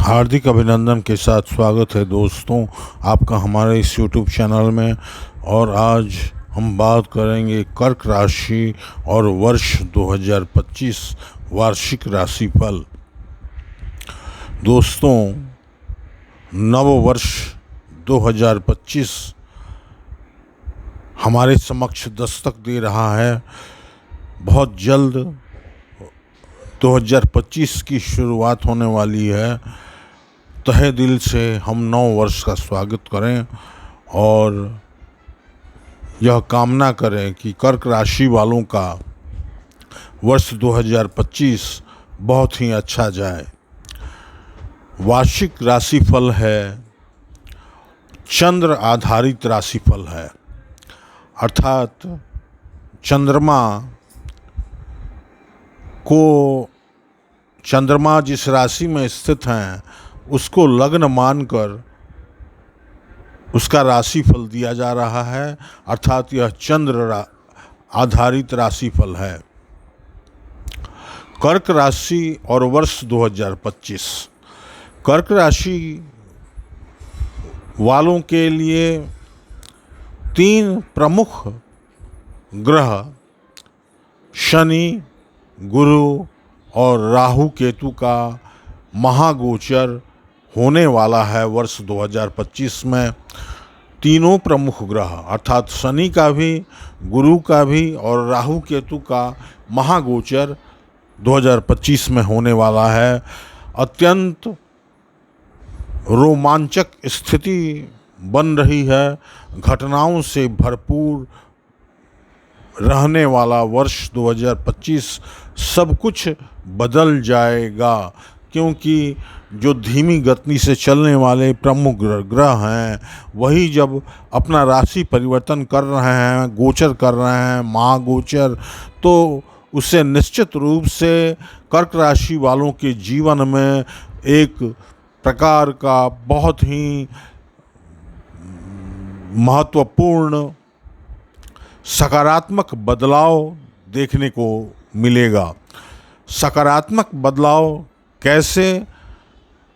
हार्दिक अभिनंदन के साथ स्वागत है दोस्तों आपका हमारे इस YouTube चैनल में। और आज हम बात करेंगे कर्क राशि और वर्ष 2025 वार्षिक राशिफल। दोस्तों, नव वर्ष 2025 हमारे समक्ष दस्तक दे रहा है। बहुत जल्द 2025 की शुरुआत होने वाली है। तहे दिल से हम नव वर्ष का स्वागत करें और यह कामना करें कि कर्क राशि वालों का वर्ष 2025 बहुत ही अच्छा जाए। वार्षिक राशिफल है, चंद्र आधारित राशिफल है, अर्थात चंद्रमा जिस राशि में स्थित हैं उसको लग्न मानकर उसका राशिफल दिया जा रहा है। अर्थात यह चंद्र आधारित राशिफल है। कर्क राशि और वर्ष 2025। कर्क राशि वालों के लिए 3 प्रमुख ग्रह शनि, गुरु और राहु केतु का महागोचर होने वाला है। वर्ष 2025 में तीनों प्रमुख ग्रह अर्थात शनि का भी, गुरु का भी और राहु केतु का महागोचर 2025 में होने वाला है। अत्यंत रोमांचक स्थिति बन रही है। घटनाओं से भरपूर रहने वाला वर्ष 2025 सब कुछ बदल जाएगा, क्योंकि जो धीमी गति से चलने वाले प्रमुख ग्रह हैं वही जब अपना राशि परिवर्तन कर रहे हैं, गोचर कर रहे हैं, महागोचर, तो उससे निश्चित रूप से कर्क राशि वालों के जीवन में एक प्रकार का बहुत ही महत्वपूर्ण सकारात्मक बदलाव देखने को मिलेगा। सकारात्मक बदलाव कैसे,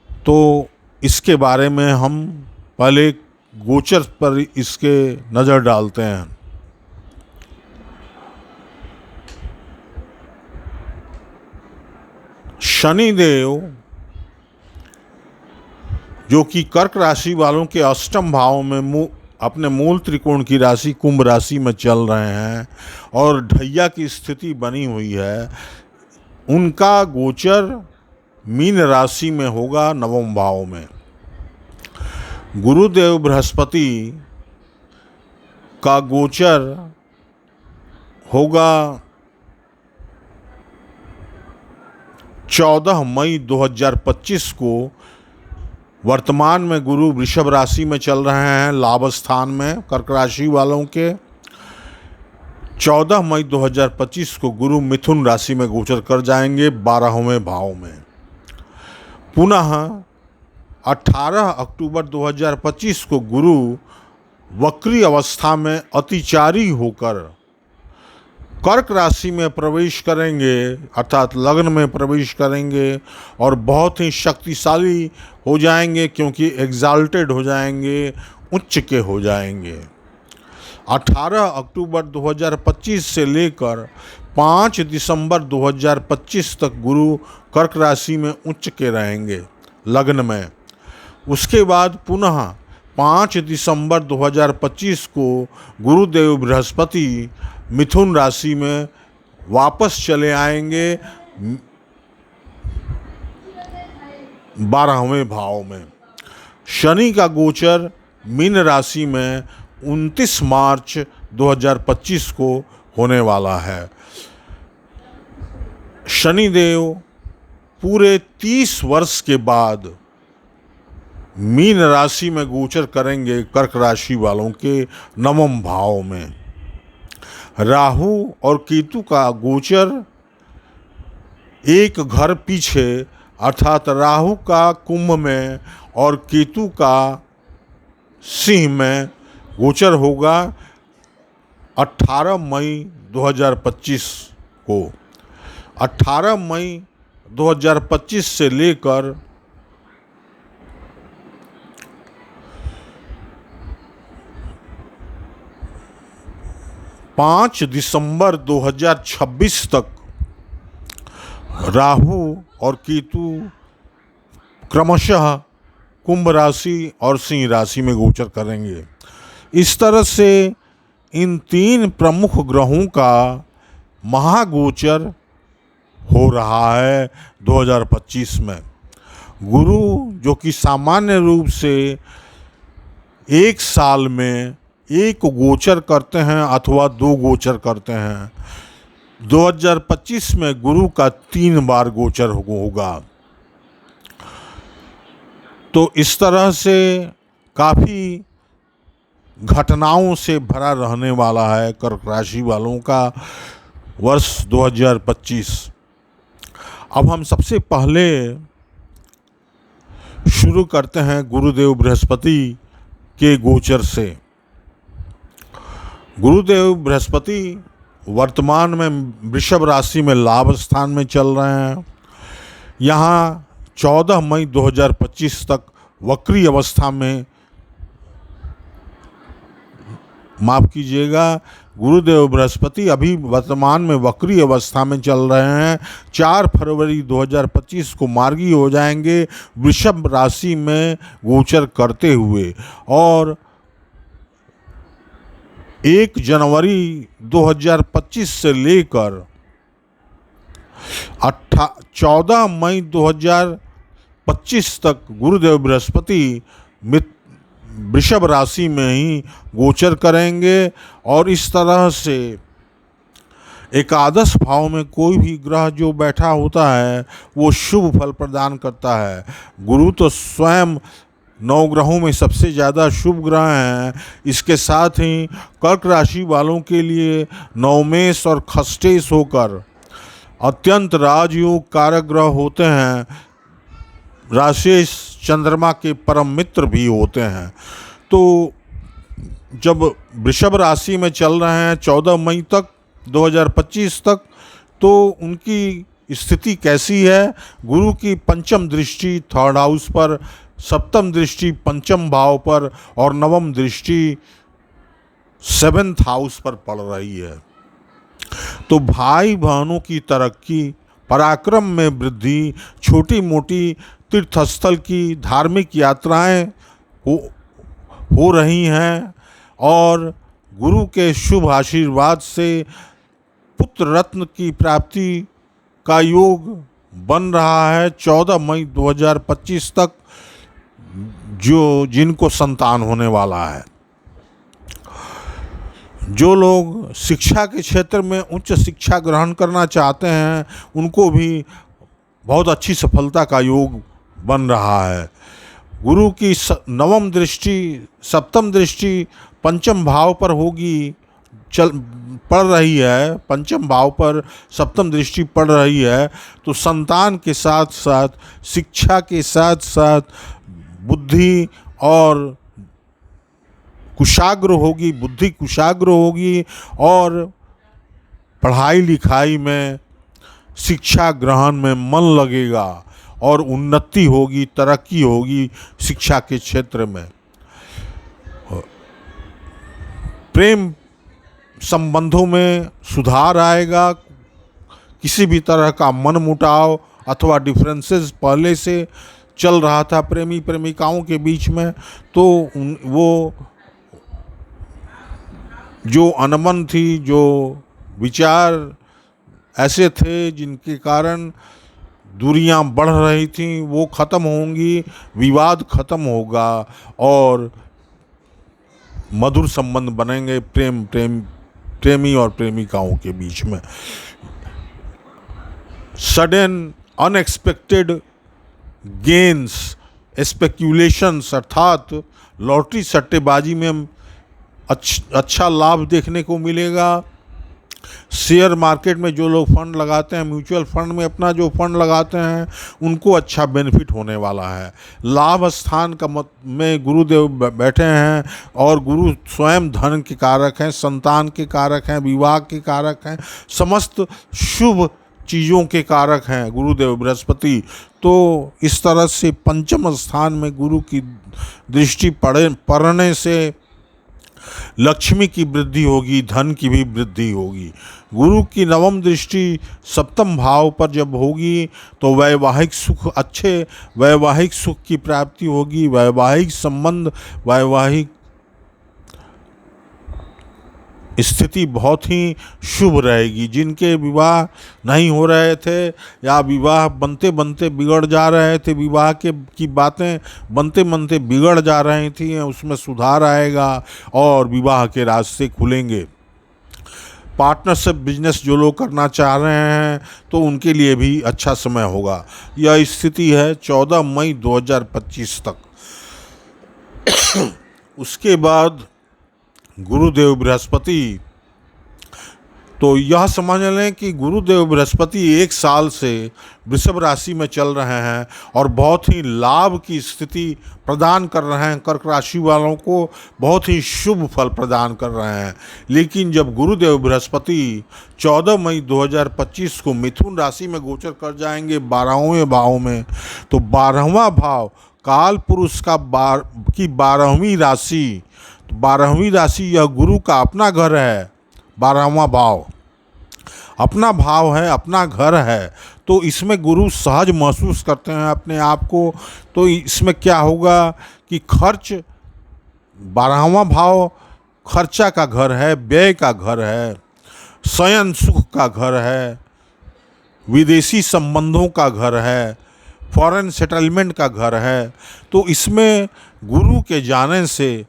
तो इसके बारे में हम पहले गोचर पर इसके नज़र डालते हैं। शनिदेव जो कि कर्क राशि वालों के अष्टम भाव में अपने मूल त्रिकोण की राशि कुंभ राशि में चल रहे हैं और ढैया की स्थिति बनी हुई है, उनका गोचर मीन राशि में होगा, नवम भाव में। गुरुदेव बृहस्पति का गोचर होगा 14 मई 2025 को। वर्तमान में गुरु वृषभ राशि में चल रहे हैं, लाभ स्थान में कर्क राशि वालों के। 14 मई 2025 को गुरु मिथुन राशि में गोचर कर जाएंगे 12वें भाव में। पुनः 18 अक्टूबर 2025 को गुरु वक्री अवस्था में अतिचारी होकर कर्क राशि में प्रवेश करेंगे, अर्थात लग्न में प्रवेश करेंगे और बहुत ही शक्तिशाली हो जाएंगे, क्योंकि एग्जाल्टेड हो जाएंगे, उच्च के हो जाएंगे। 18 अक्टूबर 2025 से लेकर 5 दिसंबर 2025 तक गुरु कर्क राशि में उच्च के रहेंगे, लग्न में। उसके बाद पुनः 5 दिसंबर 2025 को गुरुदेव बृहस्पति मिथुन राशि में वापस चले आएंगे 12वें भाव में। शनि का गोचर मीन राशि में 29 मार्च 2025 को होने वाला है। शनिदेव पूरे 30 वर्ष के बाद मीन राशि में गोचर करेंगे कर्क राशि वालों के नवम भाव में। राहु और केतु का गोचर एक घर पीछे, अर्थात राहु का कुंभ में और केतु का सिंह में गोचर होगा 18 मई 2025 को। 18 मई 2025 से लेकर 5 दिसंबर 2026 तक राहु और केतु क्रमशः कुंभ राशि और सिंह राशि में गोचर करेंगे। इस तरह से इन 3 प्रमुख ग्रहों का महागोचर हो रहा है 2025 में। गुरु जो कि सामान्य रूप से एक साल में एक गोचर करते हैं अथवा 2 गोचर करते हैं, 2025 में गुरु का 3 बार गोचर होगा। तो इस तरह से काफ़ी घटनाओं से भरा रहने वाला है कर्क राशि वालों का वर्ष 2025। अब हम सबसे पहले शुरू करते हैं गुरुदेव बृहस्पति के गोचर से। गुरुदेव बृहस्पति वर्तमान में वृषभ राशि में लाभ स्थान में चल रहे हैं। यहाँ 14 मई 2025 तक वक्री अवस्था में, माफ़ कीजिएगा, गुरुदेव बृहस्पति अभी वर्तमान में वक्री अवस्था में चल रहे हैं। 4 फरवरी 2025 को मार्गी हो जाएंगे वृषभ राशि में गोचर करते हुए, और 1 जनवरी 2025 से लेकर 14 मई 2025 तक गुरुदेव बृहस्पति वृषभ राशि में ही गोचर करेंगे। और इस तरह से एकादश भाव में कोई भी ग्रह जो बैठा होता है वो शुभ फल प्रदान करता है। गुरु तो स्वयं 9 ग्रहों में सबसे ज़्यादा शुभ ग्रह हैं। इसके साथ ही कर्क राशि वालों के लिए नवमेश और खष्टेश होकर अत्यंत राजयोग कारक ग्रह होते हैं। राशेष चंद्रमा के परम मित्र भी होते हैं। तो जब वृषभ राशि में चल रहे हैं 14 मई तक 2025 तक, तो उनकी स्थिति कैसी है? गुरु की पंचम दृष्टि 3rd हाउस पर, सप्तम दृष्टि पंचम भाव पर और नवम दृष्टि 7th हाउस पर पड़ रही है। तो भाई बहनों की तरक्की, पराक्रम में वृद्धि, छोटी मोटी तीर्थस्थल की धार्मिक यात्राएं हो रही हैं, और गुरु के शुभ आशीर्वाद से पुत्र रत्न की प्राप्ति का योग बन रहा है 14 मई 2025 तक, जिनको संतान होने वाला है। जो लोग शिक्षा के क्षेत्र में उच्च शिक्षा ग्रहण करना चाहते हैं उनको भी बहुत अच्छी सफलता का योग बन रहा है। गुरु की नवम दृष्टि, सप्तम दृष्टि पंचम भाव पर होगी, पड़ रही है, पंचम भाव पर सप्तम दृष्टि पड़ रही है। तो संतान के साथ साथ शिक्षा के साथ साथ बुद्धि और कुशाग्र होगी, बुद्धि कुशाग्र होगी, और पढ़ाई लिखाई में, शिक्षा ग्रहण में मन लगेगा और उन्नति होगी, तरक्की होगी शिक्षा के क्षेत्र में। प्रेम संबंधों में सुधार आएगा। किसी भी तरह का मनमुटाव अथवा डिफरेंसेस पहले से चल रहा था प्रेमी प्रेमिकाओं के बीच में, तो वो जो अनबन थी, जो विचार ऐसे थे जिनके कारण दूरियां बढ़ रही थीं, वो ख़त्म होंगी, विवाद ख़त्म होगा और मधुर संबंध बनेंगे प्रेमी और प्रेमिकाओं के बीच में। सडन अनएक्सपेक्टेड गेन्स, स्पेक्यूलेशंस अर्थात लॉटरी सट्टेबाजी में अच्छा लाभ देखने को मिलेगा। शेयर मार्केट में जो लोग फंड लगाते हैं, म्यूचुअल फंड में अपना जो फंड लगाते हैं, उनको अच्छा बेनिफिट होने वाला है। लाभ स्थान का में गुरुदेव बैठे हैं और गुरु स्वयं धन के कारक हैं, संतान के कारक हैं, विवाह के कारक हैं, समस्त शुभ चीज़ों के कारक हैं गुरुदेव बृहस्पति। तो इस तरह से पंचम स्थान में गुरु की दृष्टि पड़ने से लक्ष्मी की वृद्धि होगी, धन की भी वृद्धि होगी। गुरु की नवम दृष्टि सप्तम भाव पर जब होगी तो वैवाहिक सुख, अच्छे वैवाहिक सुख की प्राप्ति होगी। वैवाहिक संबंध, वैवाहिक स्थिति बहुत ही शुभ रहेगी। जिनके विवाह नहीं हो रहे थे या विवाह बनते बनते बिगड़ जा रहे थे, विवाह की बातें बनते बनते बिगड़ जा रही थी, उसमें सुधार आएगा और विवाह के रास्ते खुलेंगे। पार्टनरशिप बिजनेस जो लोग करना चाह रहे हैं तो उनके लिए भी अच्छा समय होगा। यह स्थिति है 14 मई 2025 तक। उसके बाद गुरुदेव बृहस्पति, तो यह समझ लें कि गुरुदेव बृहस्पति 1 साल से वृषभ राशि में चल रहे हैं और बहुत ही लाभ की स्थिति प्रदान कर रहे हैं। कर्क राशि वालों को बहुत ही शुभ फल प्रदान कर रहे हैं। लेकिन जब गुरुदेव बृहस्पति 14 मई 2025 को मिथुन राशि में गोचर कर जाएंगे 12वें भाव में, तो 12वां भाव काल पुरुष का 12वीं राशि, 12वीं राशि यह गुरु का अपना घर है। 12वां भाव अपना भाव है, अपना घर है, तो इसमें गुरु सहज महसूस करते हैं अपने आप को। तो इसमें क्या होगा कि खर्च, 12वां भाव खर्चा का घर है, व्यय का घर है, शयन सुख का घर है, विदेशी संबंधों का घर है, फॉरेन सेटलमेंट का घर है। तो इसमें गुरु के जाने से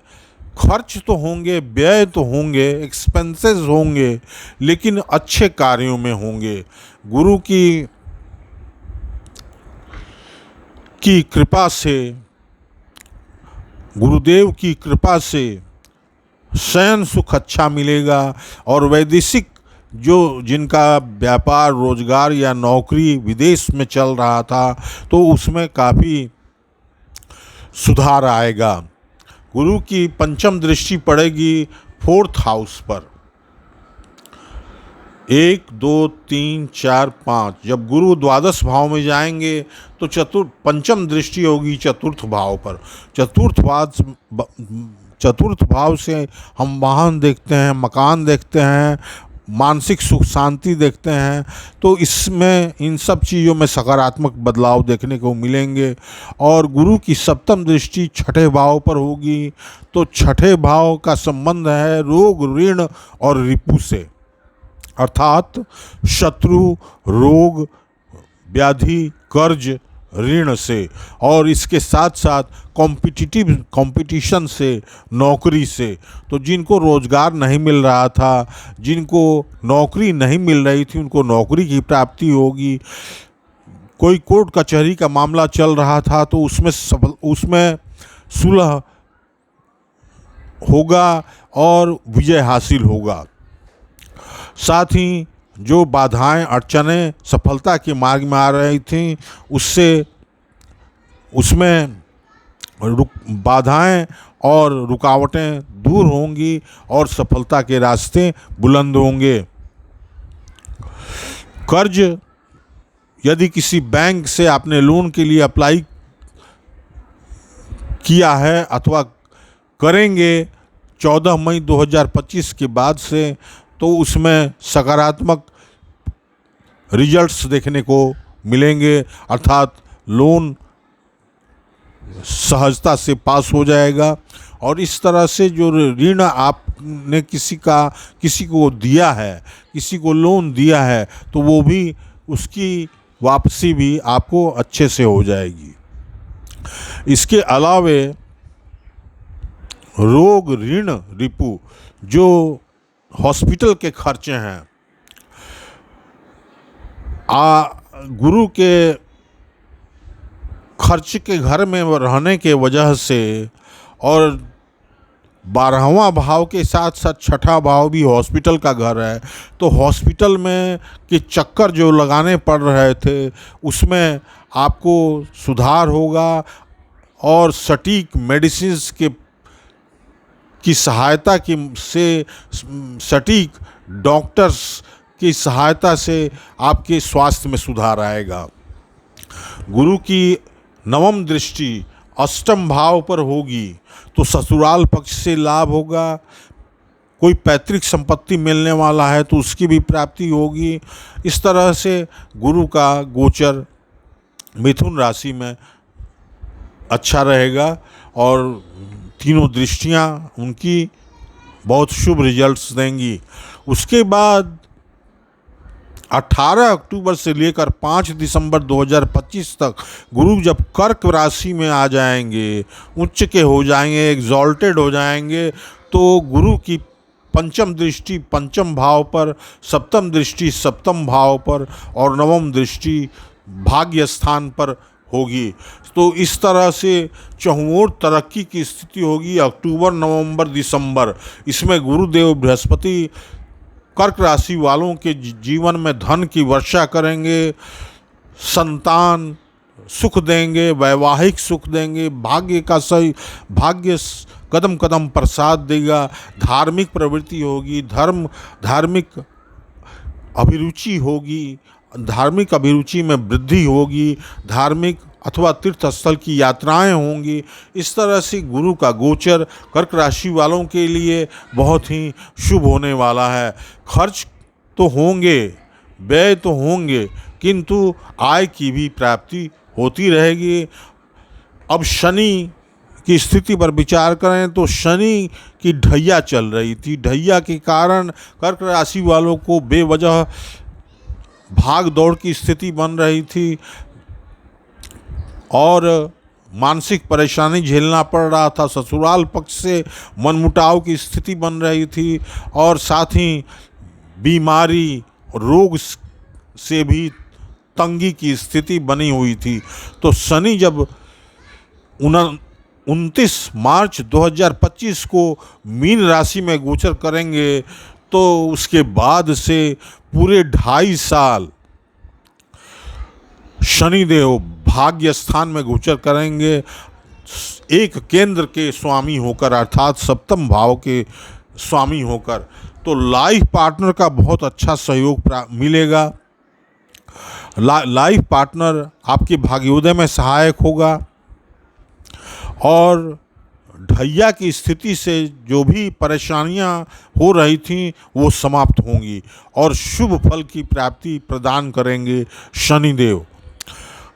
खर्च तो होंगे, व्यय तो होंगे, एक्सपेंसेस होंगे, लेकिन अच्छे कार्यों में होंगे। गुरु की कृपा से, गुरुदेव की कृपा से शयन सुख अच्छा मिलेगा और वैदेशिक जो जिनका व्यापार, रोजगार या नौकरी विदेश में चल रहा था तो उसमें काफ़ी सुधार आएगा। गुरु की पंचम दृष्टि पड़ेगी 4th हाउस पर। 1, 2, 3, 4, 5 जब गुरु द्वादश भाव में जाएंगे तो पंचम दृष्टि होगी 4th भाव पर। 4th भाव से हम वाहन देखते हैं, मकान देखते हैं, मानसिक सुख शांति देखते हैं। तो इसमें इन सब चीज़ों में सकारात्मक बदलाव देखने को मिलेंगे। और गुरु की सप्तम दृष्टि 6ठे भाव पर होगी, तो 6ठे भाव का संबंध है रोग, ऋण और रिपु से, अर्थात शत्रु, रोग, व्याधि, कर्ज, ऋण से, और इसके साथ साथ कंपटीशन से, नौकरी से। तो जिनको रोजगार नहीं मिल रहा था, जिनको नौकरी नहीं मिल रही थी, उनको नौकरी की प्राप्ति होगी। कोई कोर्ट कचहरी का मामला चल रहा था तो उसमें सुलह होगा और विजय हासिल होगा। साथ ही जो बाधाएं, अड़चनें सफलता के मार्ग में आ रही थीं उसमें बाधाएं और रुकावटें दूर होंगी और सफलता के रास्ते बुलंद होंगे। कर्ज, यदि किसी बैंक से आपने लोन के लिए अप्लाई किया है अथवा करेंगे 14 मई 2025 के बाद से, तो उसमें सकारात्मक रिजल्ट्स देखने को मिलेंगे, अर्थात लोन सहजता से पास हो जाएगा। और इस तरह से जो ऋण आपने किसी को दिया है, किसी को लोन दिया है, तो वो भी, उसकी वापसी भी आपको अच्छे से हो जाएगी। इसके अलावे रोग, ऋण, रिपु, जो हॉस्पिटल के खर्चे हैं, गुरु के खर्च के घर में रहने के वजह से, और 12वां भाव के साथ साथ 6ठा भाव भी हॉस्पिटल का घर है, तो हॉस्पिटल में के चक्कर जो लगाने पड़ रहे थे उसमें आपको सुधार होगा और सटीक मेडिसिन्स की सहायता से, सटीक डॉक्टर्स की सहायता से आपके स्वास्थ्य में सुधार आएगा। गुरु की नवम दृष्टि अष्टम भाव पर होगी तो ससुराल पक्ष से लाभ होगा। कोई पैतृक संपत्ति मिलने वाला है तो उसकी भी प्राप्ति होगी। इस तरह से गुरु का गोचर मिथुन राशि में अच्छा रहेगा और तीनों दृष्टियां उनकी बहुत शुभ रिजल्ट्स देंगी। उसके बाद 18 अक्टूबर से लेकर 5 दिसंबर 2025 तक गुरु जब कर्क राशि में आ जाएंगे, उच्च के हो जाएंगे, एग्जॉल्टेड हो जाएंगे, तो गुरु की पंचम दृष्टि पंचम भाव पर, सप्तम दृष्टि सप्तम भाव पर और नवम दृष्टि भाग्य स्थान पर होगी। तो इस तरह से चहुओर तरक्की की स्थिति होगी अक्टूबर, नवंबर, दिसंबर। इसमें गुरुदेव बृहस्पति कर्क राशि वालों के जीवन में धन की वर्षा करेंगे, संतान सुख देंगे, वैवाहिक सुख देंगे, भाग्य का सही भाग्य कदम कदम प्रसाद देगा, धार्मिक प्रवृत्ति होगी, धार्मिक अभिरुचि होगी, धार्मिक अभिरुचि में वृद्धि होगी, धार्मिक अथवा तीर्थ स्थल की यात्राएं होंगी। इस तरह से गुरु का गोचर कर्क राशि वालों के लिए बहुत ही शुभ होने वाला है। खर्च तो होंगे, व्यय तो होंगे, किंतु आय की भी प्राप्ति होती रहेगी। अब शनि की स्थिति पर विचार करें तो शनि की ढैया चल रही थी। ढैया के कारण कर्क राशि वालों को बेवजह भाग दौड़ की स्थिति बन रही थी और मानसिक परेशानी झेलना पड़ रहा था। ससुराल पक्ष से मनमुटाव की स्थिति बन रही थी और साथ ही बीमारी रोग से भी तंगी की स्थिति बनी हुई थी। तो शनि जब 29 मार्च 2025 को मीन राशि में गोचर करेंगे तो उसके बाद से पूरे 2.5 साल शनिदेव भाग्य स्थान में गोचर करेंगे, एक केंद्र के स्वामी होकर अर्थात सप्तम भाव के स्वामी होकर। तो लाइफ पार्टनर का बहुत अच्छा सहयोग मिलेगा। लाइफ पार्टनर आपके भाग्योदय में सहायक होगा और ढैया की स्थिति से जो भी परेशानियां हो रही थीं वो समाप्त होंगी और शुभ फल की प्राप्ति प्रदान करेंगे शनिदेव।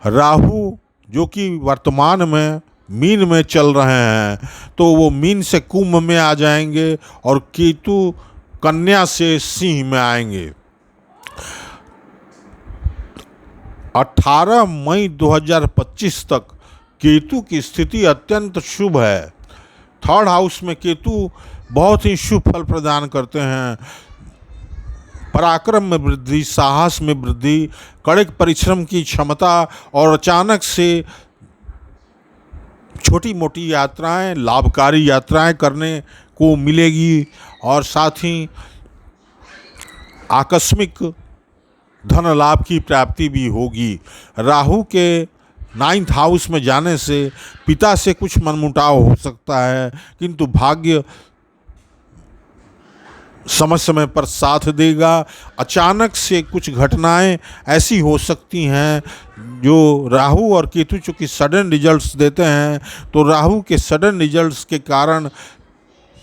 राहु जो कि वर्तमान में मीन में चल रहे हैं तो वो मीन से कुंभ में आ जाएंगे और केतु कन्या से सिंह में आएंगे। 18 मई 2025 तक केतु की स्थिति अत्यंत शुभ है। थर्ड हाउस में केतु बहुत ही शुभ फल प्रदान करते हैं। पराक्रम में वृद्धि, साहस में वृद्धि, कड़े परिश्रम की क्षमता और अचानक से छोटी मोटी यात्राएं, लाभकारी यात्राएं करने को मिलेगी और साथ ही आकस्मिक धन लाभ की प्राप्ति भी होगी। राहु के 9th हाउस में जाने से पिता से कुछ मनमुटाव हो सकता है, किंतु भाग्य समय समय पर साथ देगा। अचानक से कुछ घटनाएं ऐसी हो सकती हैं जो राहु और केतु चूँकि सडन रिजल्ट्स देते हैं, तो राहु के सडन रिजल्ट्स के कारण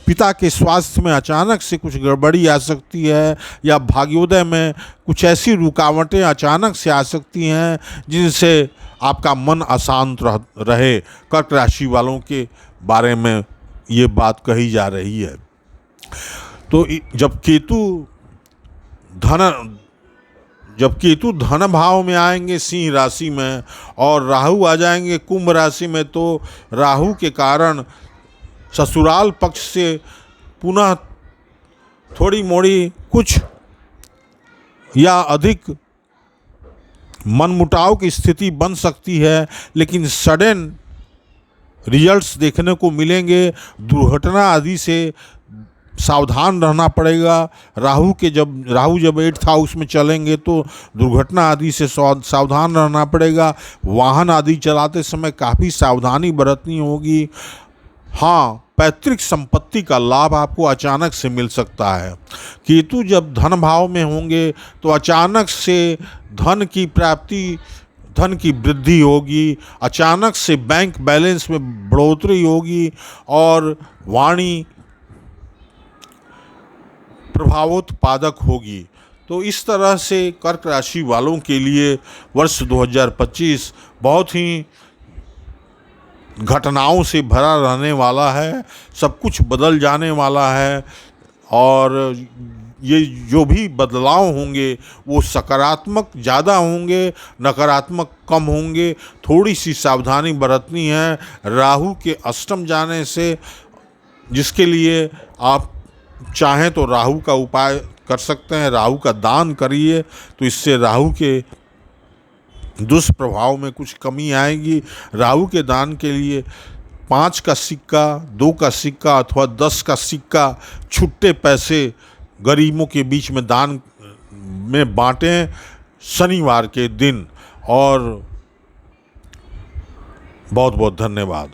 पिता के स्वास्थ्य में अचानक से कुछ गड़बड़ी आ सकती है या भाग्योदय में कुछ ऐसी रुकावटें अचानक से आ सकती हैं जिनसे आपका मन अशांत रहे। कर्क राशि वालों के बारे में ये बात कही जा रही है। तो जब केतु धन भाव में आएंगे सिंह राशि में और राहु आ जाएंगे कुंभ राशि में, तो राहु के कारण ससुराल पक्ष से पुनः थोड़ी मोड़ी कुछ या अधिक मनमुटाव की स्थिति बन सकती है, लेकिन सडन रिजल्ट्स देखने को मिलेंगे। दुर्घटना आदि से सावधान रहना पड़ेगा। राहु जब 8th हाउस में चलेंगे तो दुर्घटना आदि से सावधान रहना पड़ेगा। वाहन आदि चलाते समय काफ़ी सावधानी बरतनी होगी। हाँ, पैतृक संपत्ति का लाभ आपको अचानक से मिल सकता है। केतु जब धन भाव में होंगे तो अचानक से धन की प्राप्ति धन की वृद्धि होगी, अचानक से बैंक बैलेंस में बढ़ोतरी होगी और वाणी प्रभावोत्पादक होगी। तो इस तरह से कर्क राशि वालों के लिए वर्ष 2025 बहुत ही घटनाओं से भरा रहने वाला है। सब कुछ बदल जाने वाला है और ये जो भी बदलाव होंगे वो सकारात्मक ज़्यादा होंगे, नकारात्मक कम होंगे। थोड़ी सी सावधानी बरतनी है राहु के अष्टम जाने से, जिसके लिए आप चाहें तो राहु का उपाय कर सकते हैं, राहु का दान करिए, तो इससे राहु के दुष्प्रभाव में कुछ कमी आएगी। राहु के दान के लिए 5 का सिक्का, 2 का सिक्का अथवा 10 का सिक्का छुट्टे पैसे गरीबों के बीच में दान में बांटें शनिवार के दिन। और बहुत बहुत धन्यवाद।